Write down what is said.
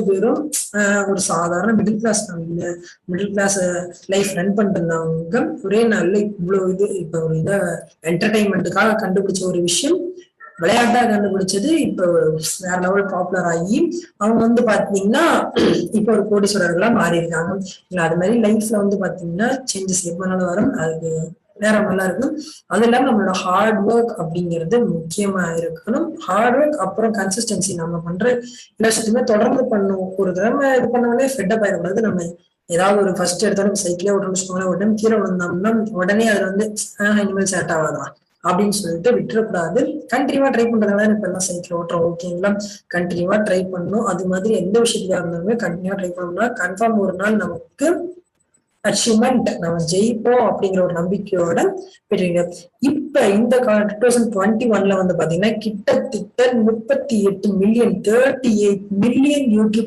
பேரும் ஒரு சாதாரண மிடில் கிளாஸ் ஃபேமிலியில மிடில் கிளாஸ் லைஃப் ரன் பண்ணிருந்தவங்க ஒரே நாள்ல இவ்வளவு இது இப்ப ஒரு இதை என்டர்டைன்மெண்ட்டுக்காக கண்டுபிடிச்ச ஒரு விஷயம் விளையாட்டா கண்டுபிடிச்சது இப்ப வேற லெவல் பாப்புலர் ஆகி அவங்க வந்து பாத்தீங்கன்னா இப்ப ஒரு கோடீஸ்வரர்களா மாறி இருக்காங்க. இல்ல அது மாதிரி லைஃப்ல வந்து பாத்தீங்கன்னா சேஞ்சஸ் எப்பனாலும் வரும். அதுக்கு வேற நல்லா இருக்கும். அது இல்லாம நம்மளோட ஹார்ட் ஒர்க் அப்படிங்கிறது முக்கியமா இருக்கணும். ஹார்ட் ஒர்க் அப்புறம் கன்சிஸ்டன்சி நம்ம பண்ற எல்லா விஷயத்தையுமே தொடர்ந்து பண்ணும். ஒரு தடவை இது பண்ணாலே ஃபெட்டப் ஆயிடக்கூடாது. நம்ம ஏதாவது ஒரு ஃபர்ஸ்ட் எடுத்தாலும் சைக்கிளே ஓட்டணும்னு வச்சுக்கோங்களேன், உடனே கீழே விழுந்தோம்னா உடனே அதுல வந்து இனிமேல் செட் ஆகாதான் அப்படின்னு சொல்லிட்டு விட்டுறக்கூடாது. கண்டினியூவா ட்ரை பண்றதுனால இப்ப எல்லாம் சைக்கிள் ஓட்டுறோம் ஓகேங்களா. கண்டினியூவா ட்ரை பண்ணணும். அது மாதிரி எந்த விஷயத்துலயா இருந்தாலுமே கண்டினியூவா ட்ரை பண்ணோம்னா கன்ஃபார்ம் ஒரு நாள் நமக்கு அச்சீவ்மெண்ட் நம்ம ஜெயிப்போம் அப்படிங்கிற ஒரு நம்பிக்கையோட பெற்றீங்க. இப்ப இந்த 2021 வந்து பாத்தீங்கன்னா கிட்டத்தட்ட 38 மில்லியன் 38 மில்லியன் யூடியூப்